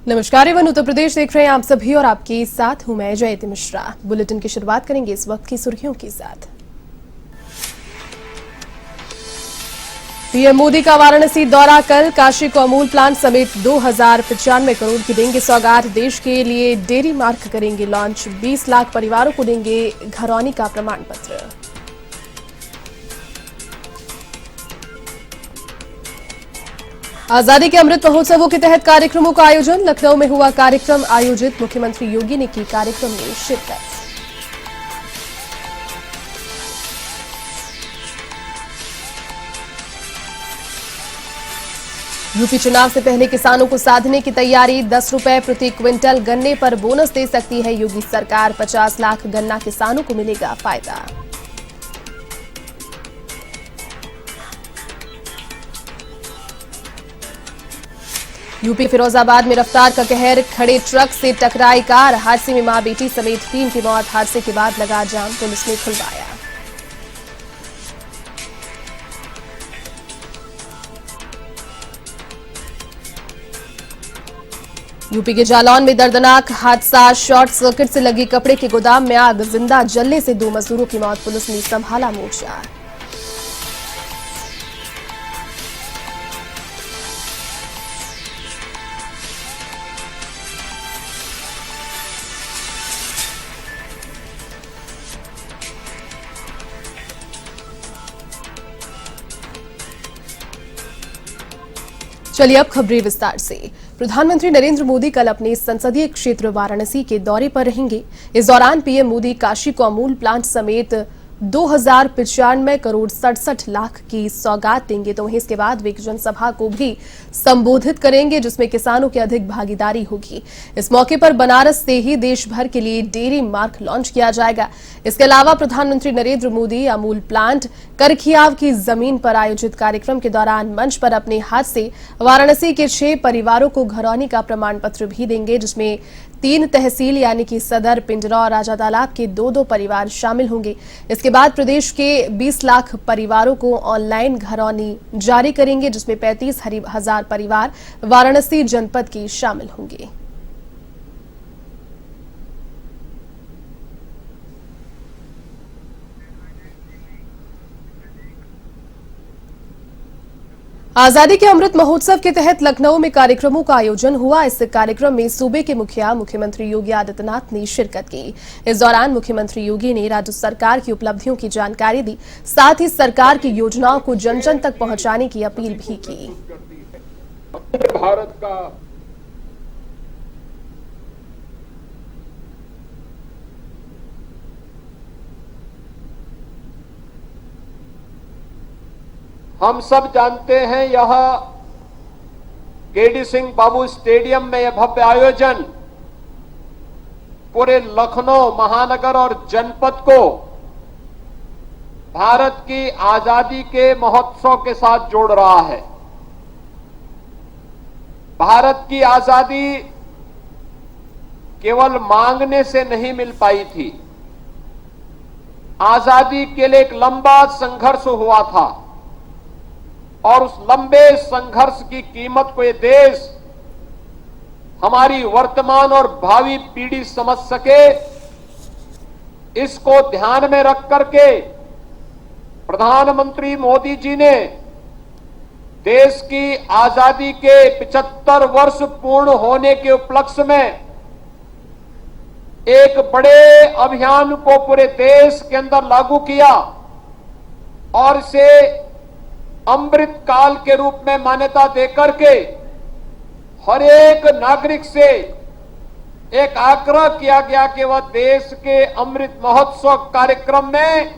नमस्कार एवं उत्तर प्रदेश देख रहे हैं आप सभी और आपके साथ हूं मैं जयती मिश्रा। बुलेटिन की शुरुआत करेंगे इस वक्त की सुर्खियों के साथ। पीएम मोदी का वाराणसी दौरा कल। काशी को अमूल प्लांट समेत 2095 करोड़ की देंगे सौगात। देश के लिए डेयरी मार्क करेंगे लॉन्च। 20 लाख परिवारों को देंगे घरौनी का प्रमाण पत्र। आजादी के अमृत महोत्सवों के तहत कार्यक्रमों का आयोजन। लखनऊ में हुआ कार्यक्रम आयोजित। मुख्यमंत्री योगी ने की कार्यक्रम में शिरकत। यूपी चुनाव से पहले किसानों को साधने की तैयारी। 10 रुपए प्रति क्विंटल गन्ने पर बोनस दे सकती है योगी सरकार। 50 लाख गन्ना किसानों को मिलेगा फायदा। यूपी फिरोजाबाद में रफ्तार का कहर। खड़े ट्रक से टकराई कार। हादसे में मां बेटी समेत 3 की मौत। हादसे के बाद लगा जाम, पुलिस ने खुलवाया। यूपी के जालौन में दर्दनाक हादसा। शॉर्ट सर्किट से लगी कपड़े के गोदाम में आग। जिंदा जलने से 2 मजदूरों की मौत। पुलिस ने संभाला मोर्चा। चलिए अब खबरें विस्तार से। प्रधानमंत्री नरेंद्र मोदी कल अपने संसदीय क्षेत्र वाराणसी के दौरे पर रहेंगे। इस दौरान पीएम मोदी काशी को अमूल प्लांट समेत 2095 करोड़ 67 लाख की सौगात देंगे। तो वहीं इसके बाद वे एक जनसभा को भी संबोधित करेंगे जिसमें किसानों की अधिक भागीदारी होगी। इस मौके पर बनारस से ही देश भर के लिए डेयरी मार्क लॉन्च किया जाएगा। इसके अलावा प्रधानमंत्री नरेंद्र मोदी अमूल प्लांट करखियाव की जमीन पर आयोजित कार्यक्रम के दौरान मंच पर अपने हाथ से वाराणसी के 6 परिवारों को घरौनी का प्रमाण पत्र भी देंगे, जिसमें 3 तहसील यानी कि सदर, पिंजरा और राजा तालाब के 2-2 परिवार शामिल होंगे। इसके बाद प्रदेश के 20 लाख परिवारों को ऑनलाइन घरौनी जारी करेंगे, जिसमें 35,000 परिवार वाराणसी जनपद के शामिल होंगे। आजादी के अमृत महोत्सव के तहत लखनऊ में कार्यक्रमों का आयोजन हुआ। इस कार्यक्रम में सूबे के मुखिया मुख्यमंत्री योगी आदित्यनाथ ने शिरकत की। इस दौरान मुख्यमंत्री योगी ने राज्य सरकार की उपलब्धियों की जानकारी दी, साथ ही सरकार की योजनाओं को जन जन तक पहुंचाने की अपील भी की। भारत का हम सब जानते हैं, यह केडी सिंह बाबू स्टेडियम में यह भव्य आयोजन पूरे लखनऊ महानगर और जनपद को भारत की आजादी के महोत्सव के साथ जोड़ रहा है। भारत की आजादी केवल मांगने से नहीं मिल पाई थी। आजादी के लिए एक लंबा संघर्ष हुआ था और उस लंबे संघर्ष की कीमत को ये देश, हमारी वर्तमान और भावी पीढ़ी समझ सके, इसको ध्यान में रख करके प्रधानमंत्री मोदी जी ने देश की आजादी के 75 वर्ष पूर्ण होने के उपलक्ष्य में एक बड़े अभियान को पूरे देश के अंदर लागू किया और इसे अमृत काल के रूप में मान्यता देकर के हर एक नागरिक से एक आग्रह किया गया कि वह देश के अमृत महोत्सव कार्यक्रम में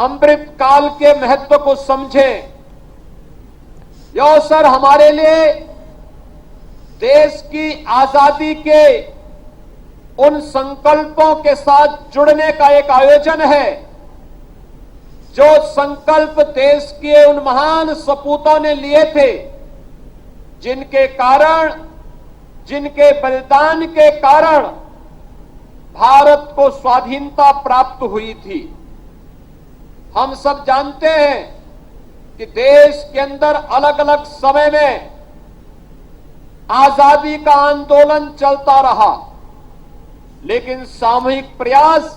अमृत काल के महत्व को समझे। यह अवसर हमारे लिए देश की आजादी के उन संकल्पों के साथ जुड़ने का एक आयोजन है जो संकल्प देश के उन महान सपूतों ने लिए थे, जिनके कारण, जिनके बलिदान के कारण भारत को स्वाधीनता प्राप्त हुई थी। हम सब जानते हैं कि देश के अंदर अलग अलग समय में आजादी का आंदोलन चलता रहा, लेकिन सामूहिक प्रयास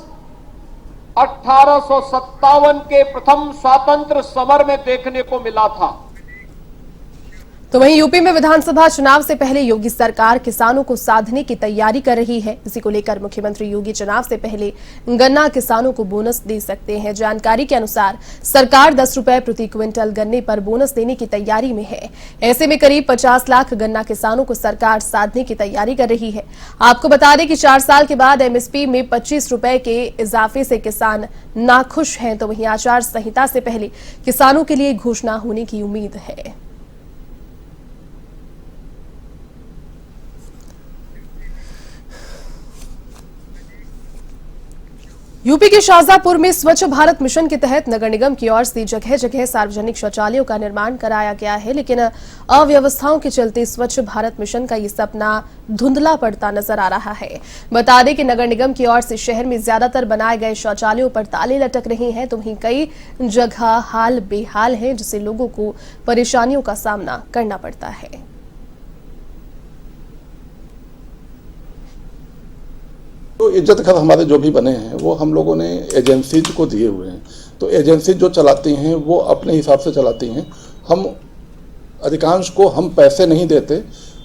1857 के प्रथम स्वतंत्र समर में देखने को मिला था। तो वहीं यूपी में विधानसभा चुनाव से पहले योगी सरकार किसानों को साधने की तैयारी कर रही है। इसी को लेकर मुख्यमंत्री योगी चुनाव से पहले गन्ना किसानों को बोनस दे सकते हैं। जानकारी के अनुसार सरकार 10 रुपए प्रति क्विंटल गन्ने पर बोनस देने की तैयारी में है। ऐसे में करीब 50 लाख गन्ना किसानों को सरकार साधने की तैयारी कर रही है। आपको बता दें कि 4 साल के बाद एमएसपी में 25 रुपए के इजाफे से किसान नाखुश हैं। तो वहीं आचार संहिता से पहले किसानों के लिए घोषणा होने की उम्मीद है। यूपी के शाहजहांपुर में स्वच्छ भारत मिशन के तहत नगर निगम की ओर से जगह जगह सार्वजनिक शौचालयों का निर्माण कराया गया है, लेकिन अव्यवस्थाओं के चलते स्वच्छ भारत मिशन का ये सपना धुंधला पड़ता नजर आ रहा है। बता दें कि नगर निगम की ओर से शहर में ज्यादातर बनाए गए शौचालयों पर ताले लटक रहे हैं, तो वहीं कई जगह हाल बेहाल है, जिससे लोगों को परेशानियों का सामना करना पड़ता है। तो इज्जत घर हमारे जो भी बने हैं वो हम लोगों ने एजेंसीज को दिए हुए हैं। तो एजेंसी जो चलाती हैं वो अपने हिसाब से चलाती हैं। हम अधिकांश को हम पैसे नहीं देते,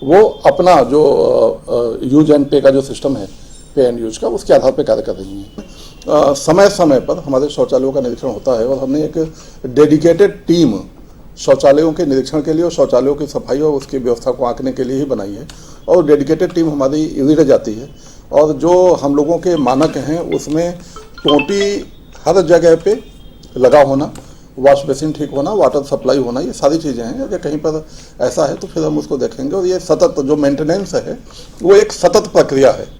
वो अपना जो यूज एंड पे का जो सिस्टम है, पे एंड यूज का, उसके आधार पर कार्य कर रही हैं। समय समय पर हमारे शौचालयों का निरीक्षण होता है और हमने एक डेडिकेटेड टीम शौचालयों के निरीक्षण के लिए और शौचालयों की सफाई और उसकी व्यवस्था को आंकने के लिए ही बनाई है। और डेडिकेटेड टीम हमारी विजिट जाती है और जो हम लोगों के मानक हैं उसमें टोटी हर जगह पे लगा होना, वॉश बेसिन ठीक होना, वाटर सप्लाई होना, ये सारी चीज़ें हैं। अगर कहीं पर ऐसा है तो फिर हम उसको देखेंगे। और ये सतत जो मेंटेनेंस है वो एक सतत प्रक्रिया है।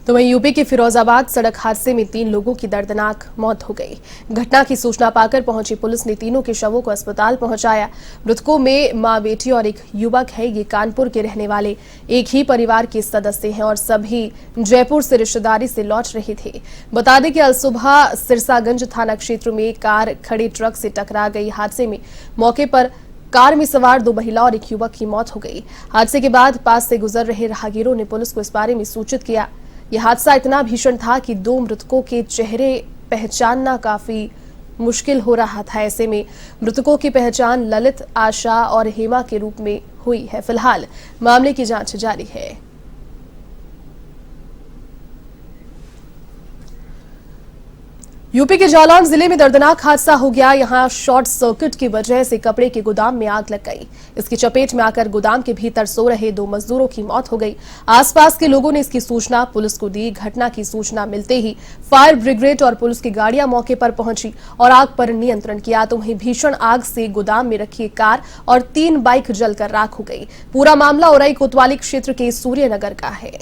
तो वहीं यूपी के फिरोजाबाद सड़क हादसे में 3 लोगों की दर्दनाक मौत हो गई। घटना की सूचना पाकर पहुंची पुलिस ने तीनों के शवों को अस्पताल पहुंचाया। मृतकों में मां, बेटी और एक युवक है। ये कानपुर के रहने वाले एक ही परिवार के सदस्य हैं और सभी जयपुर से रिश्तेदारी से लौट रहे थे। बता दें कि कल सुबह सिरसागंज थाना क्षेत्र में कार खड़े ट्रक से टकरा गई। हादसे में मौके पर कार में सवार 2 महिला और एक युवक की मौत हो गई। हादसे के बाद पास से गुजर रहे राहगीरों ने पुलिस को इस बारे में सूचित किया। यह हादसा इतना भीषण था कि 2 मृतकों के चेहरे पहचानना काफी मुश्किल हो रहा था। ऐसे में मृतकों की पहचान ललित, आशा और हेमा के रूप में हुई है। फिलहाल मामले की जांच जारी है। यूपी के जालौन जिले में दर्दनाक हादसा हो गया। यहां शॉर्ट सर्किट की वजह से कपड़े के गोदाम में आग लग गई। इसकी चपेट में आकर गोदाम के भीतर सो रहे 2 मजदूरों की मौत हो गई। आसपास के लोगों ने इसकी सूचना पुलिस को दी। घटना की सूचना मिलते ही फायर ब्रिगेड और पुलिस की गाड़ियां मौके पर पहुंची और आग पर नियंत्रण किया। तो वहीं भीषण आग से गोदाम में रखी कार और 3 बाइक जलकर राख हो गई। पूरा मामला उरई कोतवाली क्षेत्र के सूर्यनगर का है।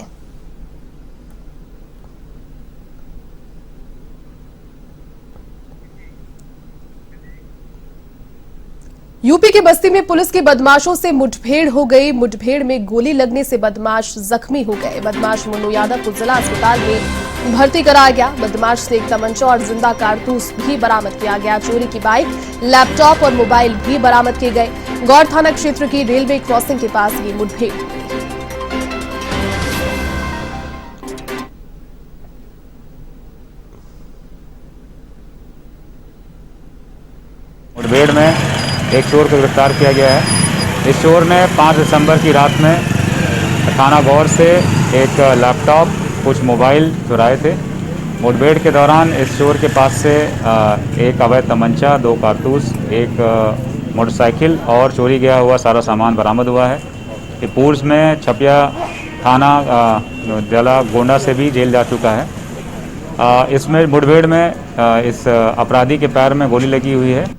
यूपी के बस्ती में पुलिस के बदमाशों से मुठभेड़ हो गई। मुठभेड़ में गोली लगने से बदमाश जख्मी हो गए। बदमाश मोनू यादव को जिला अस्पताल में भर्ती कराया गया। बदमाश से एक तमंचा और जिंदा कारतूस भी बरामद किया गया। चोरी की बाइक, लैपटॉप और मोबाइल भी बरामद किए गए। गौर थाना क्षेत्र की रेलवे क्रॉसिंग के पास ये मुठभेड़ हुई। मुठभेड़ में एक चोर को गिरफ्तार किया गया है। इस चोर ने 5 दिसंबर की रात में थाना गौर से एक लैपटॉप, कुछ मोबाइल चुराए थे। मुठभेड़ के दौरान इस चोर के पास से एक अवैध तमंचा, 2 कारतूस, एक मोटरसाइकिल और चोरी गया हुआ सारा सामान बरामद हुआ है। ये पूर्व में छपिया थाना जिला गोंडा से भी जेल जा चुका है। इसमें मुठभेड़ में इस अपराधी के पैर में गोली लगी हुई है।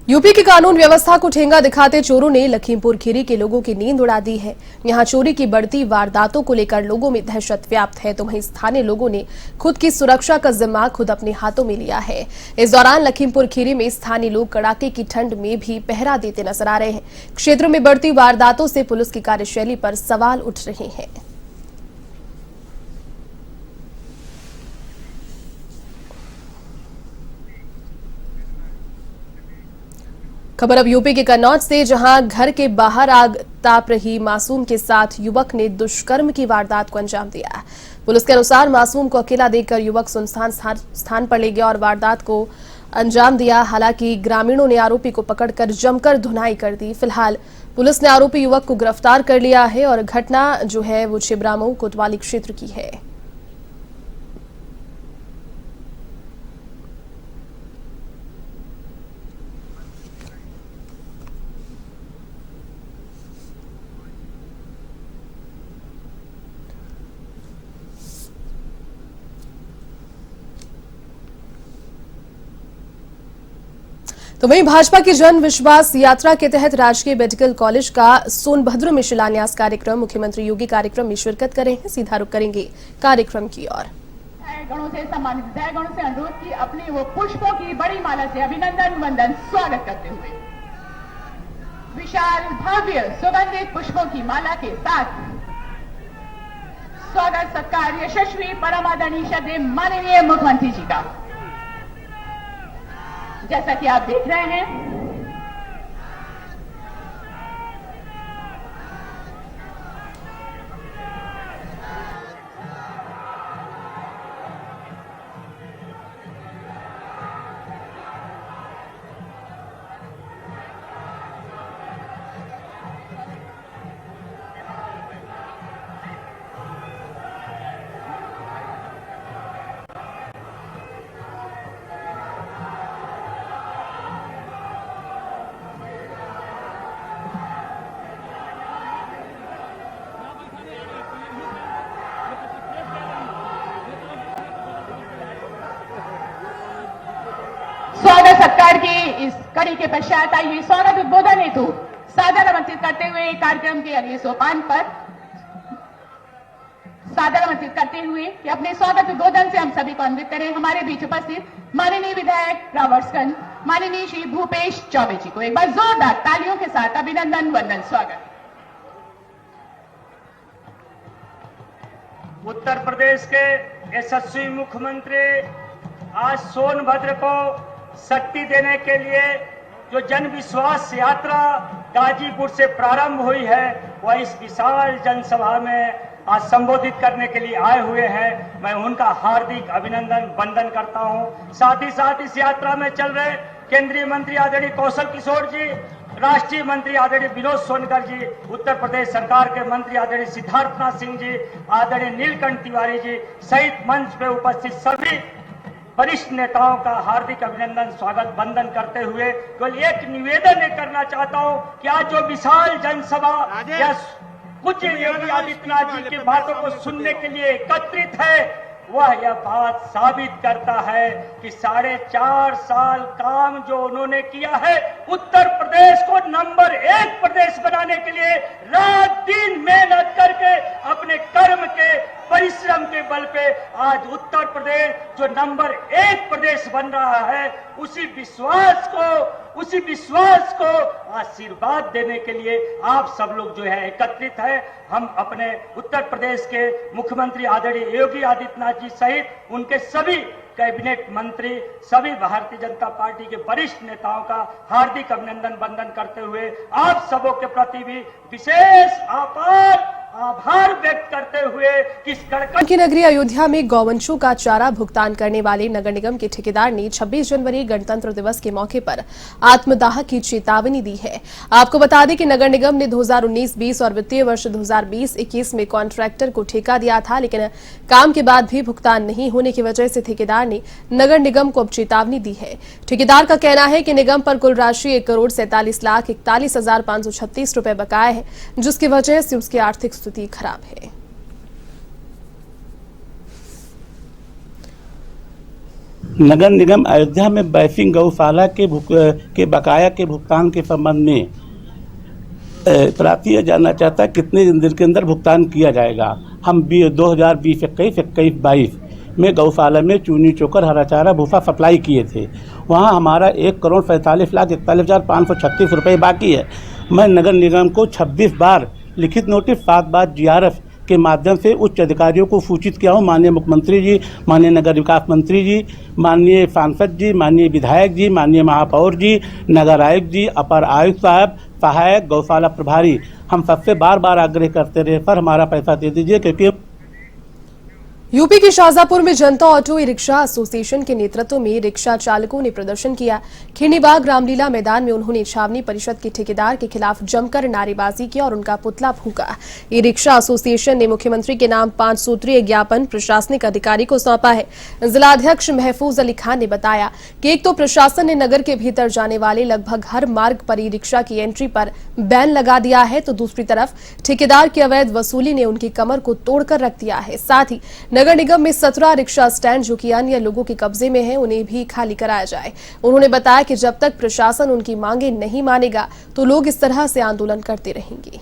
यूपी की कानून व्यवस्था को ठेंगा दिखाते चोरों ने लखीमपुर खीरी के लोगों की नींद उड़ा दी है। यहां चोरी की बढ़ती वारदातों को लेकर लोगों में दहशत व्याप्त है। तो वहीं स्थानीय लोगों ने खुद की सुरक्षा का जिम्मा खुद अपने हाथों में लिया है। इस दौरान लखीमपुर खीरी में स्थानीय लोग कड़ाके की ठंड में भी पहरा देते नजर आ रहे हैं। क्षेत्र में बढ़ती वारदातों से पुलिस की कार्यशैली पर सवाल उठ रहे हैं। खबर अब यूपी के कन्नौज से, जहां घर के बाहर आग ताप रही मासूम के साथ युवक ने दुष्कर्म की वारदात को अंजाम दिया। पुलिस के अनुसार मासूम को अकेला देखकर युवक सुनसान स्थान पर ले गया और वारदात को अंजाम दिया। हालांकि ग्रामीणों ने आरोपी को पकड़कर जमकर धुनाई कर दी। फिलहाल पुलिस ने आरोपी युवक को गिरफ्तार कर लिया है और घटना जो है वो छिबरामऊ कोतवाली क्षेत्र की है। तो वहीं भाजपा की जन विश्वास यात्रा के तहत राजकीय मेडिकल कॉलेज का सोनभद्र में शिलान्यास कार्यक्रम, मुख्यमंत्री योगी कार्यक्रम में शिरकत करेंगे। सीधा रुख करेंगे कार्यक्रम की ओर। गणों से सम्मानित विधायकगणों से अनुरोध की अपनी वो पुष्पों की बड़ी माला से अभिनंदन वंदन स्वागत करते हुए विशाल भव्य सुगंधित पुष्पों की माला के साथ स्वागत सत्कार यशस्वी परम आदरणीय श्रद्धेय माननीय मुख्यमंत्री जी का। जैसा कि आप देख रहे हैं, स्वागत सत्कार की इस कड़ी के पश्चात आइए स्वागत उद्बोधन हेतु सादर आमंत्रित करते हुए कार्यक्रम के अगले सोपान पर सादर आमंत्रित करते हुए कि अपने स्वागत उद्बोधन से हम सभी को अन्वित करें हमारे बीच उपस्थित माननीय विधायक रावर्सगंज माननीय श्री भूपेश चौबे जी को। एक बार जोरदार तालियों के साथ अभिनंदन वंदन स्वागत। उत्तर प्रदेश के यशस्वी मुख्यमंत्री आज सोनभद्र को शक्ति देने के लिए जो जन विश्वास यात्रा गाजीपुर से प्रारंभ हुई है, वह इस विशाल जनसभा में आज संबोधित करने के लिए आए हुए हैं। मैं उनका हार्दिक अभिनंदन वंदन करता हूं। साथ ही साथ इस यात्रा में चल रहे केंद्रीय मंत्री आदरणीय कौशल किशोर जी, राष्ट्रीय मंत्री आदरणीय विनोद सोनकर जी, उत्तर प्रदेश सरकार के मंत्री आदरणीय सिद्धार्थनाथ सिंह जी, आदरणीय नीलकंठ तिवारी जी सहित मंच पे उपस्थित सभी वरिष्ठ नेताओं का हार्दिक अभिनंदन स्वागत वंदन करते हुए केवल एक निवेदन करना चाहता हूं कि आज जो विशाल जनसभा या कुछ योगी आदित्यनाथ जी की बातों को सुनने के लिए एकत्रित है, वह यह बात साबित करता है कि 4.5 साल काम जो उन्होंने किया है, उत्तर प्रदेश को नंबर 1 प्रदेश बनाने के लिए रात दिन मेहनत करके अपने कर्म के परिश्रम के बल पे आज उत्तर प्रदेश जो नंबर 1 प्रदेश बन रहा है, उसी विश्वास को आशीर्वाद देने के लिए आप सब लोग जो है एकत्रित है। हम अपने उत्तर प्रदेश के मुख्यमंत्री आदरणीय योगी आदित्यनाथ जी सहित उनके सभी कैबिनेट मंत्री, सभी भारतीय जनता पार्टी के वरिष्ठ नेताओं का हार्दिक अभिनंदन वंदन करते हुए आप सबों के प्रति भी विशेष आभार व्यक्त करते हुए की नगरी अयोध्या में गौवंशों का चारा भुगतान करने वाले नगर निगम के ठेकेदार ने 26 जनवरी गणतंत्र दिवस के मौके पर आत्मदाह की चेतावनी दी है। आपको बता दें कि नगर निगम ने 2019-20 और वित्तीय वर्ष 2020-21 में कॉन्ट्रैक्टर को ठेका दिया था, लेकिन काम के बाद भी भुगतान नहीं होने की वजह से ठेकेदार ने नगर निगम को अब चेतावनी दी है। ठेकेदार का कहना है कि निगम पर कुल राशि 1,47,41,536 रुपए बकाया है, जिसकी वजह से उसकी आर्थिक स्थिति खराब है। नगर निगम अयोध्या में बैफिंग गौशाला के बकाया के भुगतान के संबंध में प्रार्थी जानना चाहता है कितने दिन के अंदर भुगतान किया जाएगा। हम 2020-21 में गौशाला में चूनी चोकर हरा चारा भूसा सप्लाई किए थे, वहाँ हमारा 1,45,41,536 रुपये बाकी है। मैं नगर निगम को 26 बार लिखित नोटिस, 7 बार GRF के माध्यम से उच्च अधिकारियों को सूचित किया हूँ। माननीय मुख्यमंत्री जी, माननीय नगर विकास मंत्री जी, माननीय सांसद जी, माननीय विधायक जी, माननीय महापौर जी, नगर आयुक्त जी, अपर आयुक्त साहब, सहायक गौशाला प्रभारी, हम सबसे बार बार आग्रह करते रहे, सर हमारा पैसा दे दीजिए, क्योंकि यूपी के शाहजहांपुर में जनता ऑटो ई रिक्शा एसोसिएशन के नेतृत्व में रिक्शा चालकों ने प्रदर्शन किया। खिंडीबाग रामलीला मैदान में उन्होंने छावनी परिषद के ठेकेदार के खिलाफ जमकर नारेबाजी की और उनका पुतला फूंका। ई रिक्शा एसोसिएशन ने मुख्यमंत्री के नाम 5 सूत्रीय ज्ञापन प्रशासनिक अधिकारी को सौंपा है। जिलाध्यक्ष महफूज अली खान ने बताया कि एक तो प्रशासन ने नगर के भीतर जाने वाले लगभग हर मार्ग पर ई रिक्शा की एंट्री पर बैन लगा दिया है, तो दूसरी तरफ ठेकेदार की अवैध वसूली ने उनकी कमर को तोड़कर रख दिया है। साथ ही नगर निगम में 17 रिक्शा स्टैंड जो कि अन्य लोगों के कब्जे में हैं, उन्हें भी खाली कराया जाए। उन्होंने बताया कि जब तक प्रशासन उनकी मांगे नहीं मानेगा तो लोग इस तरह से आंदोलन करते रहेंगे।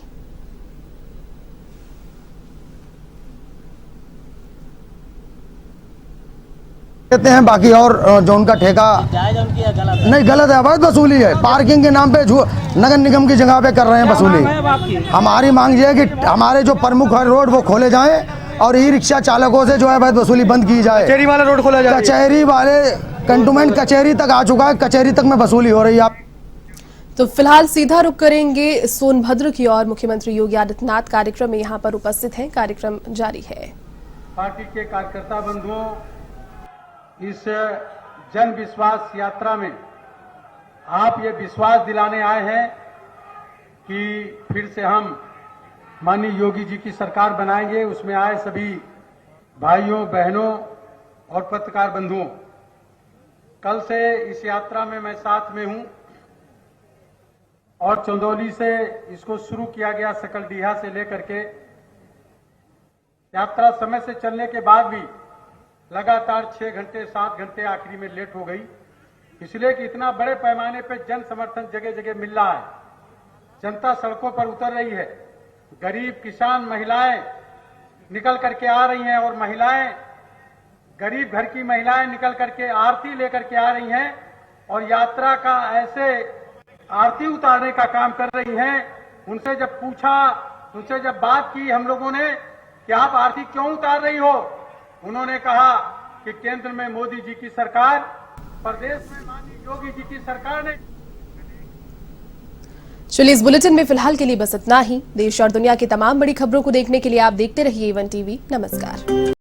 कहते हैं बाकी और जो उनका ठेका नहीं गलत है, अवैध वसूली है। पार्किंग के नाम पे नगर निगम की जगह पे कर रहे हैं वसूली। हमारी मांग ये है कि हमारे जो प्रमुख रोड वो खोले जाएं और ई रिक्शा चालकों से जो है अवैध वसूली बंद की जाए। कचहरी वाला रोड खोला जाए। कचहरी वाले कंटोनमेंट कचहरी तक आ चुका है, कचहरी तक में वसूली हो रही है। तो फिलहाल सीधा रुख करेंगे सोनभद्र की ओर। मुख्यमंत्री योगी आदित्यनाथ कार्यक्रम में यहां पर उपस्थित हैं, कार्यक्रम जारी है। पार्टी के कार्यकर्ता बंधुओं, इस जन विश्वास यात्रा में आप ये विश्वास दिलाने आए हैं कि फिर से हम माननीय योगी जी की सरकार बनाएंगे। उसमें आए सभी भाइयों बहनों और पत्रकार बंधुओं, कल से इस यात्रा में मैं साथ में हूं और चंदौली से इसको शुरू किया गया, सकलडीहा से लेकर के यात्रा समय से चलने के बाद भी लगातार 6 घंटे 7 घंटे आखिरी में लेट हो गई, इसलिए कि इतना बड़े पैमाने पर जन समर्थन जगह जगह मिल रहा है। जनता सड़कों पर उतर रही है, गरीब किसान महिलाएं निकल करके आ रही हैं और महिलाएं, गरीब घर की महिलाएं निकल करके आरती लेकर के आ रही हैं और यात्रा का ऐसे आरती उतारने का काम कर रही हैं। उनसे जब पूछा, उनसे जब बात की हम लोगों ने कि आप आरती क्यों उतार रही हो, उन्होंने कहा कि केंद्र में मोदी जी की सरकार, प्रदेश में माननीय योगी जी की सरकार ने। चलिए इस बुलेटिन में फिलहाल के लिए बस इतना ही। देश और दुनिया की तमाम बड़ी खबरों को देखने के लिए आप देखते रहिए A1 TV। नमस्कार।